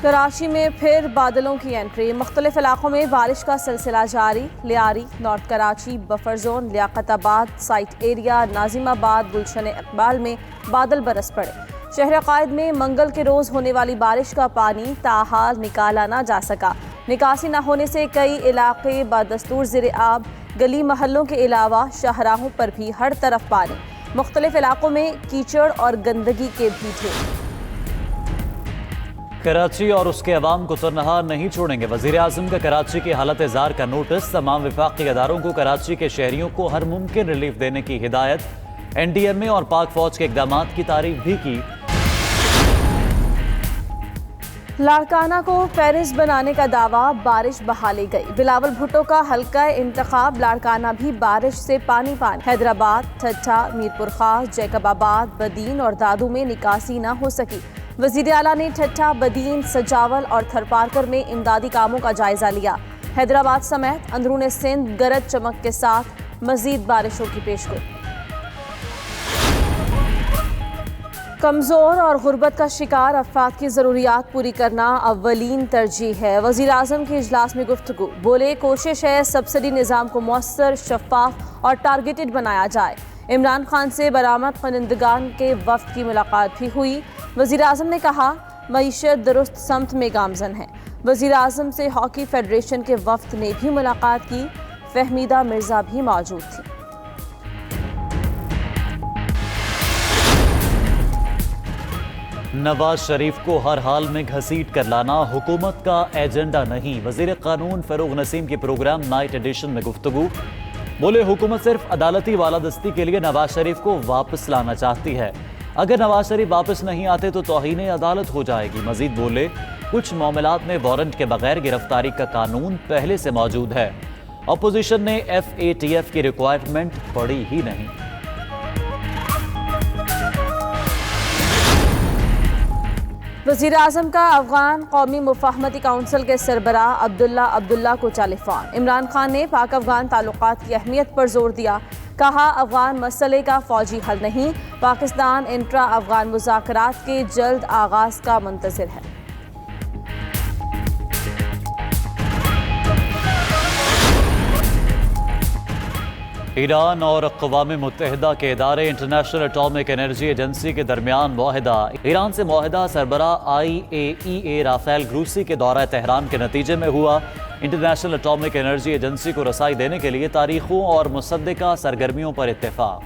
کراچی میں پھر بادلوں کی انٹری، مختلف علاقوں میں بارش کا سلسلہ جاری۔ Lyari, north Karachi buffer zone, Liaquatabad site area, ناظم آباد، گلشن اقبال میں بادل برس پڑے۔ شہر قائد میں منگل کے روز ہونے والی بارش کا پانی تاحال نکالا نہ جا سکا۔ نکاسی نہ ہونے سے کئی علاقے بدستور زیر آب، گلی محلوں کے علاوہ شاہراہوں پر بھی ہر طرف پانی، مختلف علاقوں میں کیچڑ اور گندگی کے بھی ڈھیر۔ کراچی اور اس کے عوام کو تنہا نہیں چھوڑیں گے، وزیر اعظم کا کراچی کی حالت زار کا نوٹس، تمام وفاقی اداروں کو کراچی کے شہریوں کو ہر ممکن ریلیف دینے کی ہدایت۔ این ڈی ایم اے اور پاک فوج کے اقدامات کی تعریف بھی کی۔ لاڑکانہ کو پیرس بنانے کا دعویٰ، بارش بہا لی گئی۔ بلاول بھٹو کا حلقہ انتخاب لاڑکانہ بھی بارش سے پانی پانی۔ حیدرآباد، ٹھٹھہ، میرپور خاص، جیکب آباد، بدین اور دادو میں نکاسی نہ ہو سکی۔ وزیر اعلیٰ نے ٹھٹھہ، بدین، سجاول اور تھرپارکر میں امدادی کاموں کا جائزہ لیا۔ حیدرآباد سمیت اندرون سندھ گرج چمک کے ساتھ مزید بارشوں کی پیشگوئی۔ کمزور اور غربت کا شکار افراد کی ضروریات پوری کرنا اولین ترجیح ہے، وزیر اعظم کے اجلاس میں گفتگو۔ بولے کوشش ہے سبسڈی نظام کو مؤثر، شفاف اور ٹارگیٹڈ بنایا جائے۔ عمران خان سے برآمد کنندگان کے وفد کی ملاقات بھی ہوئی۔ وزیر اعظم نے کہا معیشت درست سمت میں گامزن ہے۔ وزیر اعظم سے ہاکی فیڈریشن کے وفد نے بھی ملاقات کی، فہمیدہ مرزا بھی موجود تھی۔ نواز شریف کو ہر حال میں گھسیٹ کر لانا حکومت کا ایجنڈا نہیں، وزیر قانون فروغ نسیم کی پروگرام نائٹ ایڈیشن میں گفتگو۔ بولے حکومت صرف عدالتی بالادستی کے لیے نواز شریف کو واپس لانا چاہتی ہے، اگر نواز شریف واپس نہیں آتے تو توہین عدالت ہو جائے گی۔ مزید بولے کچھ معاملات میں وارنٹ کے بغیر گرفتاری کا قانون پہلے سے موجود ہے، اپوزیشن نے FATF کی ریکوائرمنٹ پڑھی ہی نہیں۔ وزیر اعظم کا افغان قومی مفاہمتی کونسل کے سربراہ عبداللہ کو ٹیلیفون۔ عمران خان نے پاک افغان تعلقات کی اہمیت پر زور دیا، کہا افغان مسئلے کا فوجی حل نہیں، پاکستان انٹرا افغان مذاکرات کے جلد آغاز کا منتظر ہے۔ ایران اور اقوام متحدہ کے ادارے انٹرنیشنل اٹامک انرجی ایجنسی کے درمیان معاہدہ۔ ایران سے معاہدہ سربراہ IAEA رافیل گروسی کے دورہ تہران کے نتیجے میں ہوا۔ انٹرنیشنل اٹامک انرجی ایجنسی کو رسائی دینے کے لیے تاریخوں اور مصدقہ سرگرمیوں پر اتفاق۔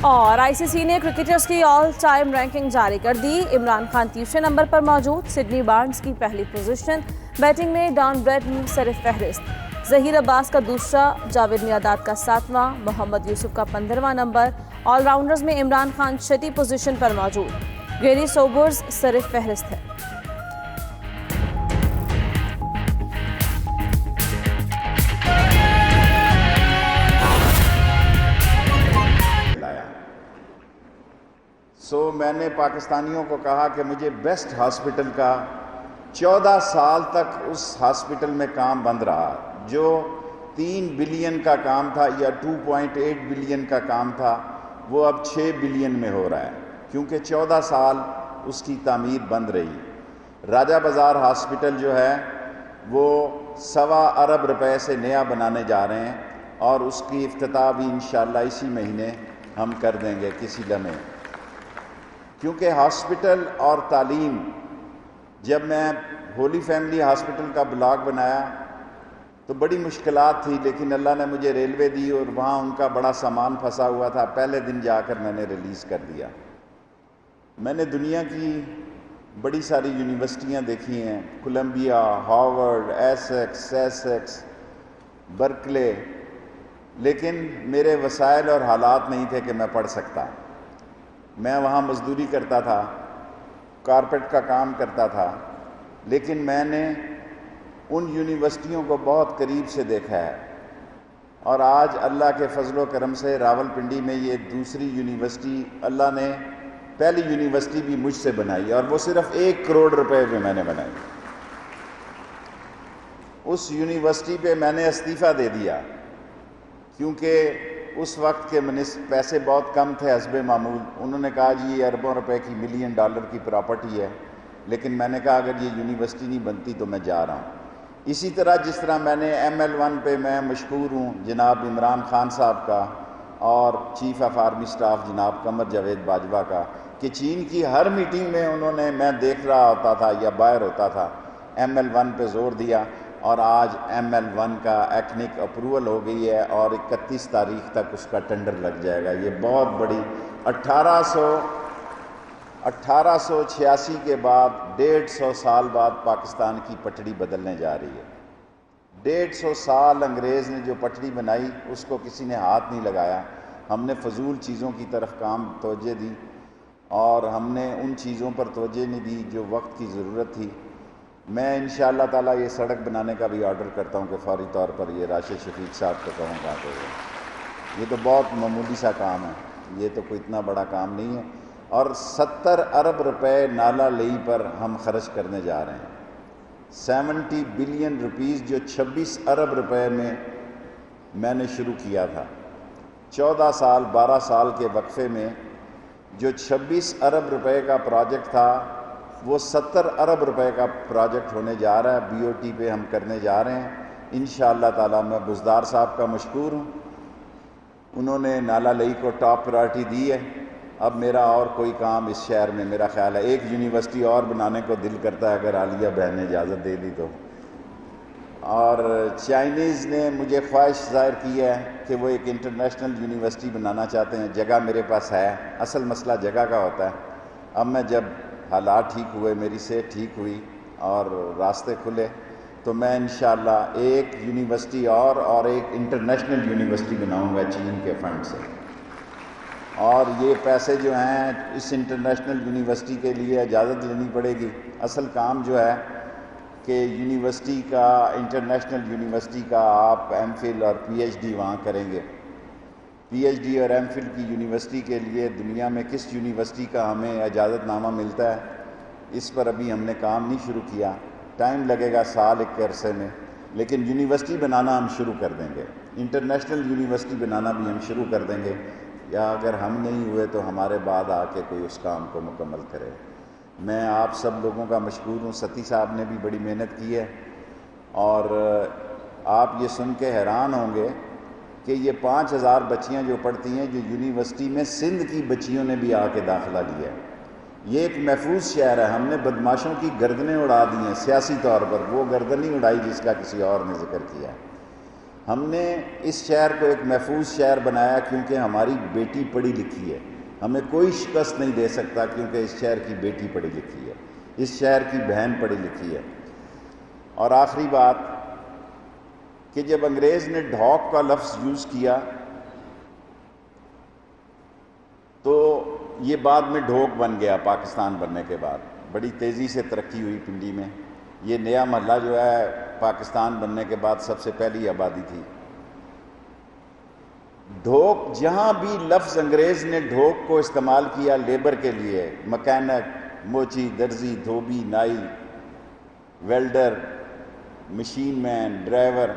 اور ICC نے کرکٹرز کی آل ٹائم رینکنگ جاری کر دی۔ عمران خان تیسرے نمبر پر موجود، سڈنی بارنز کی پہلی پوزیشن، بیٹنگ میں ڈان بریڈمن سر فہرست، ظہیر عباس کا دوسرا، جاوید میاداد کا 7واں، محمد یوسف کا 15واں نمبر۔ آل راؤنڈرز میں عمران خان 6ٹھی پوزیشن پر موجود، گیری سوبرز سر فہرست ہے۔ میں نے پاکستانیوں کو کہا کہ مجھے بیسٹ ہاسپٹل کا 14 سال تک اس ہاسپٹل میں کام بند رہا، جو 3 بلین کا کام تھا یا 2.8 بلین کا کام تھا، وہ اب 6 بلین میں ہو رہا ہے، کیونکہ 14 سال اس کی تعمیر بند رہی۔ راجہ بازار ہاسپٹل جو ہے وہ 1.25 ارب روپے سے نیا بنانے جا رہے ہیں، اور اس کی افتتاح بھی انشاءاللہ اسی مہینے ہم کر دیں گے کسی لمحے۔ کیونکہ ہاسپٹل اور تعلیم، جب میں ہولی فیملی ہاسپٹل کا بلاگ بنایا تو بڑی مشکلات تھی، لیکن اللہ نے مجھے ریلوے دی اور وہاں ان کا بڑا سامان پھنسا ہوا تھا، پہلے دن جا کر میں نے ریلیز کر دیا۔ میں نے دنیا کی بڑی ساری یونیورسٹیاں دیکھی ہیں، کولمبیا، ہارورڈ، ایسیکس، برکلے، لیکن میرے وسائل اور حالات نہیں تھے کہ میں پڑھ سکتا۔ میں وہاں مزدوری کرتا تھا، کارپیٹ کا کام کرتا تھا، لیکن میں نے ان یونیورسٹیوں کو بہت قریب سے دیکھا ہے، اور آج اللہ کے فضل و کرم سے راولپنڈی میں یہ دوسری یونیورسٹی، اللہ نے پہلی یونیورسٹی بھی مجھ سے بنائی، اور وہ صرف 1 کروڑ روپے میں میں نے بنائی۔ اس یونیورسٹی پہ میں نے استعفیٰ دے دیا، کیونکہ اس وقت کے پیسے بہت کم تھے حسب معمول. انہوں نے کہا جی یہ اربوں روپے کی $1 ملین کی پراپرٹی ہے, لیکن میں نے کہا اگر یہ یونیورسٹی نہیں بنتی تو میں جا رہا ہوں. اسی طرح جس طرح میں نے ML1 پہ میں مشکور ہوں جناب عمران خان صاحب کا اور چیف آف آرمی سٹاف جناب قمر جاوید باجوہ کا, کہ چین کی ہر میٹنگ میں انہوں نے, میں دیکھ رہا ہوتا تھا یا باہر ہوتا تھا, ML1 پہ زور دیا. اور آج ML1 کا ایکنک اپروول ہو گئی ہے اور 31 تاریخ تک اس کا ٹینڈر لگ جائے گا. یہ بہت بڑی 1886 کے بعد 150 سال بعد پاکستان کی پٹڑی بدلنے جا رہی ہے. 150 سال انگریز نے جو پٹڑی بنائی اس کو کسی نے ہاتھ نہیں لگایا. ہم نے فضول چیزوں کی طرف توجہ دی اور ہم نے ان چیزوں پر توجہ نہیں دی جو وقت کی ضرورت تھی. میں انشاءاللہ تعالیٰ یہ سڑک بنانے کا بھی آرڈر کرتا ہوں کہ فوری طور پر یہ راشد شفیق صاحب کو کہوں گا کہ یہ تو بہت معمولی سا کام ہے, یہ تو کوئی اتنا بڑا کام نہیں ہے. اور 70 ارب روپے نالا لئی پر ہم خرچ کرنے جا رہے ہیں. 70 بلین روپیز جو 26 ارب روپے میں نے شروع کیا تھا. 14 سال 12 سال کے وقفے میں جو 26 ارب روپے کا پروجیکٹ تھا وہ 70 ارب روپے کا پروجیکٹ ہونے جا رہا ہے. BOT پہ ہم کرنے جا رہے ہیں انشاءاللہ تعالیٰ. میں بزدار صاحب کا مشکور ہوں, انہوں نے نالا لئی کو ٹاپ پرائرٹی دی ہے. اب میرا اور کوئی کام اس شہر میں, میرا خیال ہے ایک یونیورسٹی اور بنانے کو دل کرتا ہے اگر عالیہ بہن نے اجازت دے دی تو. اور چائنیز نے مجھے خواہش ظاہر کی ہے کہ وہ ایک انٹرنیشنل یونیورسٹی بنانا چاہتے ہیں. جگہ میرے پاس ہے, اصل مسئلہ جگہ کا ہوتا ہے. اب میں جب حالات ٹھیک ہوئے, میری صحت ٹھیک ہوئی اور راستے کھلے تو میں انشاءاللہ ایک یونیورسٹی اور ایک انٹرنیشنل یونیورسٹی بناؤں گا چین کے فنڈ سے. اور یہ پیسے جو ہیں اس انٹرنیشنل یونیورسٹی کے لیے اجازت لینی پڑے گی. اصل کام جو ہے کہ یونیورسٹی کا, انٹرنیشنل یونیورسٹی کا آپ MPhil اور PhD وہاں کریں گے. PhD اور MPhil کی یونیورسٹی کے لیے دنیا میں کس یونیورسٹی کا ہمیں اجازت نامہ ملتا ہے اس پر ابھی ہم نے کام نہیں شروع کیا. ٹائم لگے گا سال ایک عرصے میں, لیکن یونیورسٹی بنانا ہم شروع کر دیں گے. انٹرنیشنل یونیورسٹی بنانا بھی ہم شروع کر دیں گے, یا اگر ہم نہیں ہوئے تو ہمارے بعد آ کے کوئی اس کام کو مکمل کرے. میں آپ سب لوگوں کا مشکور ہوں. ستی صاحب نے بھی بڑی محنت کی ہے اور آپ یہ سن کے حیران ہوں گے کہ یہ 5000 بچیاں جو پڑھتی ہیں, جو یونیورسٹی میں سندھ کی بچیوں نے بھی آ کے داخلہ لیا ہے. یہ ایک محفوظ شہر ہے. ہم نے بدماشوں کی گردنیں اڑا دی ہیں سیاسی طور پر, وہ گردن نہیں اڑائی جس کا کسی اور نے ذکر کیا ہے. ہم نے اس شہر کو ایک محفوظ شہر بنایا کیونکہ ہماری بیٹی پڑھی لکھی ہے. ہمیں کوئی شکست نہیں دے سکتا کیونکہ اس شہر کی بیٹی پڑھی لکھی ہے, اس شہر کی بہن پڑھی لکھی ہے. اور آخری بات کہ جب انگریز نے ڈھوک کا لفظ یوز کیا تو یہ بعد میں ڈھوک بن گیا. پاکستان بننے کے بعد بڑی تیزی سے ترقی ہوئی پنڈی میں. یہ نیا محلہ جو ہے پاکستان بننے کے بعد سب سے پہلی آبادی تھی. ڈھوک, جہاں بھی لفظ انگریز نے ڈھوک کو استعمال کیا لیبر کے لیے, مکینک, موچی, درزی, دھوبی, نائی, ویلڈر, مشین مین, ڈرائیور,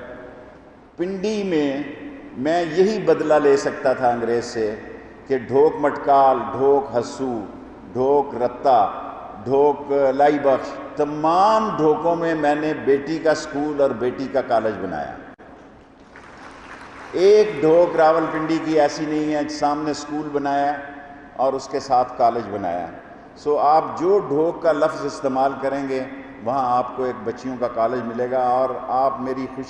پنڈی میں یہی بدلہ لے سکتا تھا انگریز سے کہ ڈھوک مٹکال, ڈھوک ہسو, ڈھوک رتا, ڈھوک لائی بخش, تمام ڈھوکوں میں میں نے بیٹی کا سکول اور بیٹی کا کالج بنایا. ایک ڈھوک راول پنڈی کی ایسی نہیں ہے سامنے سکول بنایا اور اس کے ساتھ کالج بنایا. سو آپ جو ڈھوک کا لفظ استعمال کریں گے وہاں آپ کو ایک بچیوں کا کالج ملے گا. اور آپ میری خوشی